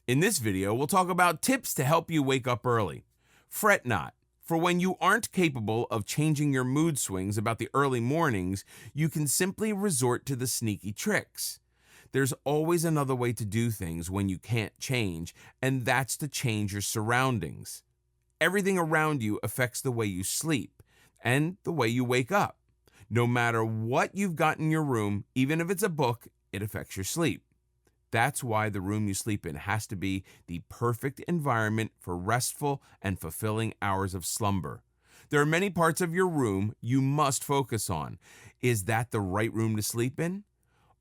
In this video, we'll talk about tips to help you wake up early. Fret not, for when you aren't capable of changing your mood swings about the early mornings, you can simply resort to the sneaky tricks. There's always another way to do things when you can't change, and that's to change your surroundings. Everything around you affects the way you sleep and the way you wake up. No matter what you've got in your room, even if it's a book, it affects your sleep. That's why the room you sleep in has to be the perfect environment for restful and fulfilling hours of slumber. There are many parts of your room you must focus on. Is that the right room to sleep in?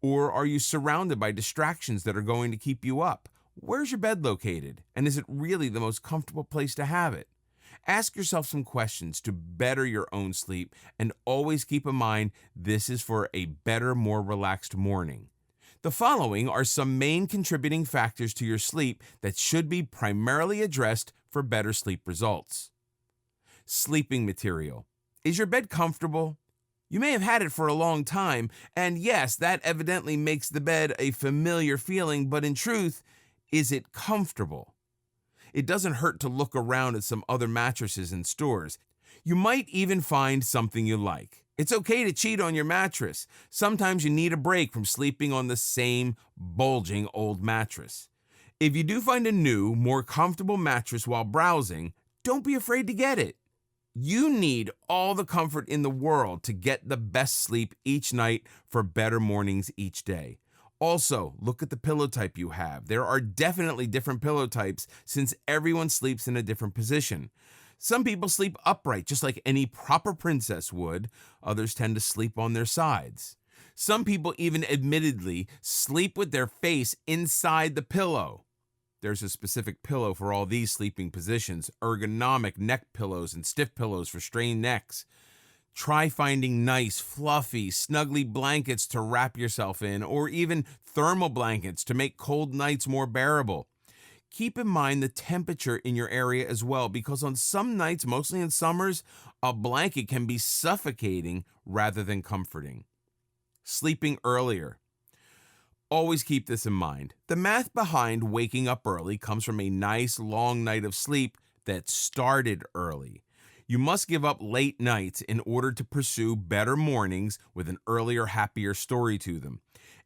Or are you surrounded by distractions that are going to keep you up? Where's your bed located? And is it really the most comfortable place to have it? Ask yourself some questions to better your own sleep, and always keep in mind this is for a better, more relaxed morning. The following are some main contributing factors to your sleep that should be primarily addressed for better sleep results. Sleeping material. Is your bed comfortable? You may have had it for a long time, and yes, that evidently makes the bed a familiar feeling, but in truth, is it comfortable? It doesn't hurt to look around at some other mattresses in stores. You might even find something you like. It's okay to cheat on your mattress. Sometimes you need a break from sleeping on the same bulging old mattress. If you do find a new, more comfortable mattress while browsing, don't be afraid to get it. You need all the comfort in the world to get the best sleep each night for better mornings each day. Also, look at the pillow type you have. There are definitely different pillow types since everyone sleeps in a different position. Some people sleep upright just like any proper princess would. Others tend to sleep on their sides. Some people even admittedly sleep with their face inside the pillow. There's a specific pillow for all these sleeping positions, ergonomic neck pillows and stiff pillows for strained necks. Try finding nice, fluffy, snuggly blankets to wrap yourself in, or even thermal blankets to make cold nights more bearable. Keep in mind the temperature in your area as well, because on some nights, mostly in summers, a blanket can be suffocating rather than comforting. Sleeping earlier. Always keep this in mind. The math behind waking up early comes from a nice long night of sleep that started early. You must give up late nights in order to pursue better mornings with an earlier, happier story to them.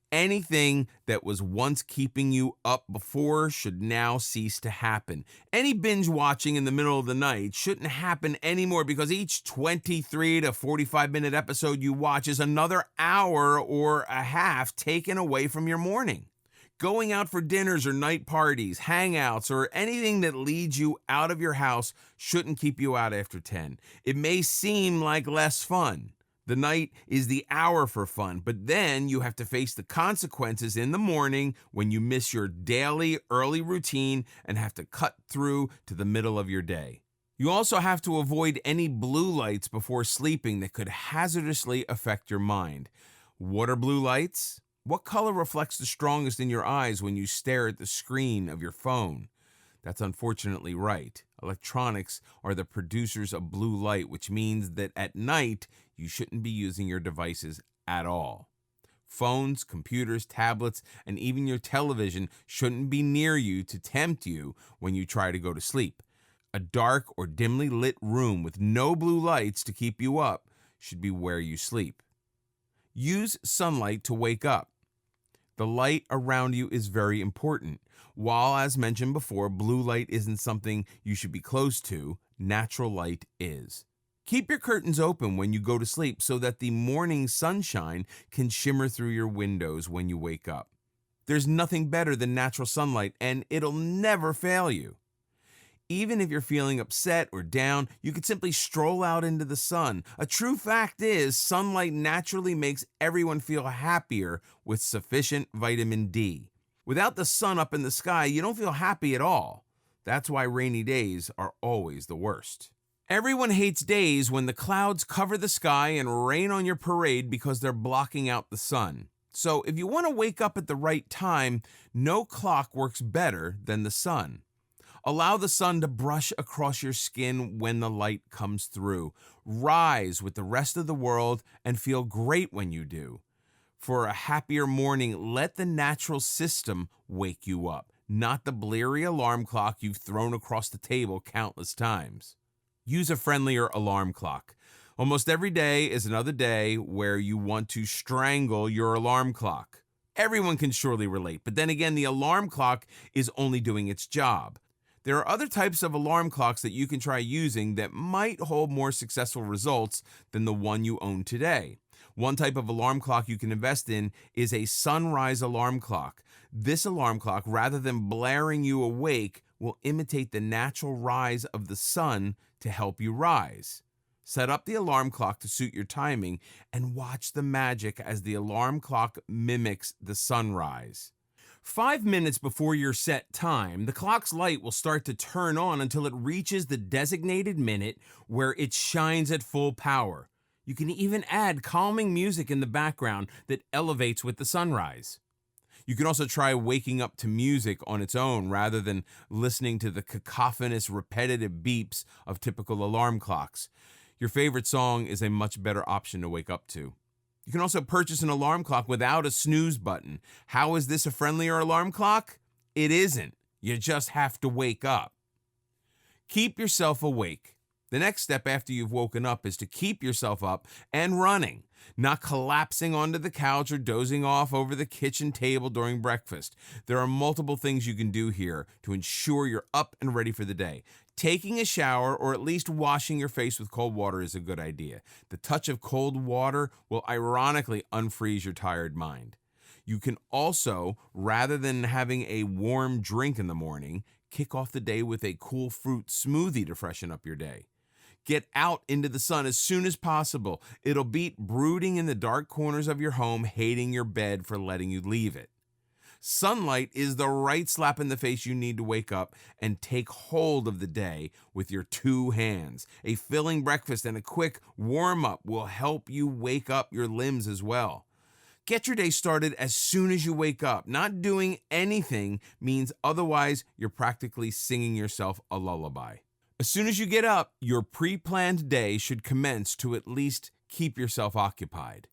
Anything that was once keeping you up before should now cease to happen. Any binge watching in the middle of the night shouldn't happen anymore, because each 23 to 45-minute episode you watch is another hour or a half taken away from your morning. Going out for dinners or night parties, hangouts, or anything that leads you out of your house shouldn't keep you out after 10. It may seem like less fun. The night is the hour for fun, but then you have to face the consequences in the morning when you miss your daily early routine and have to cut through to the middle of your day. You also have to avoid any blue lights before sleeping that could hazardously affect your mind. What are blue lights? What color reflects the strongest in your eyes when you stare at the screen of your phone? That's unfortunately right. Electronics are the producers of blue light, which means that at night, you shouldn't be using your devices at all. Phones, computers, tablets, and even your television shouldn't be near you to tempt you when you try to go to sleep. A dark or dimly lit room with no blue lights to keep you up should be where you sleep. Use sunlight to wake up. The light around you is very important. While, as mentioned before, blue light isn't something you should be close to, natural light is. Keep your curtains open when you go to sleep so that the morning sunshine can shimmer through your windows when you wake up. There's nothing better than natural sunlight, and it'll never fail you. Even if you're feeling upset or down, you could simply stroll out into the sun. A true fact is, sunlight naturally makes everyone feel happier with sufficient vitamin D. Without the sun up in the sky, you don't feel happy at all. That's why rainy days are always the worst. Everyone hates days when the clouds cover the sky and rain on your parade because they're blocking out the sun. So if you want to wake up at the right time, no clock works better than the sun. Allow the sun to brush across your skin when the light comes through. Rise with the rest of the world and feel great when you do. For a happier morning, let the natural system wake you up. not the bleary alarm clock you've thrown across the table countless times. Use a friendlier alarm clock. Almost every day is another day where you want to strangle your alarm clock. Everyone can surely relate, but then again, the alarm clock is only doing its job. There are other types of alarm clocks that you can try using that might hold more successful results than the one you own today. One type of alarm clock you can invest in is a sunrise alarm clock. This alarm clock, rather than blaring you awake, will imitate the natural rise of the sun to help you rise. Set up the alarm clock to suit your timing and watch the magic as the alarm clock mimics the sunrise. 5 minutes before your set time, the clock's light will start to turn on until it reaches the designated minute where it shines at full power. You can even add calming music in the background that elevates with the sunrise. You can also try waking up to music on its own rather than listening to the cacophonous, repetitive beeps of typical alarm clocks. Your favorite song is a much better option to wake up to. You can also purchase an alarm clock without a snooze button. How is this a friendlier alarm clock? It isn't. You just have to wake up. Keep yourself awake. The next step after you've woken up is to keep yourself up and running, not collapsing onto the couch or dozing off over the kitchen table during breakfast. There are multiple things you can do here to ensure you're up and ready for the day. Taking a shower or at least washing your face with cold water is a good idea. The touch of cold water will ironically unfreeze your tired mind. You can also, rather than having a warm drink in the morning, kick off the day with a cool fruit smoothie to freshen up your day. Get out into the sun as soon as possible. It'll beat brooding in the dark corners of your home, hating your bed for letting you leave it. Sunlight is the right slap in the face you need to wake up and take hold of the day with your two hands. A filling breakfast and a quick warm-up will help you wake up your limbs as well. Get your day started as soon as you wake up. Not doing anything means otherwise you're practically singing yourself a lullaby. As soon as you get up, your pre-planned day should commence to at least keep yourself occupied.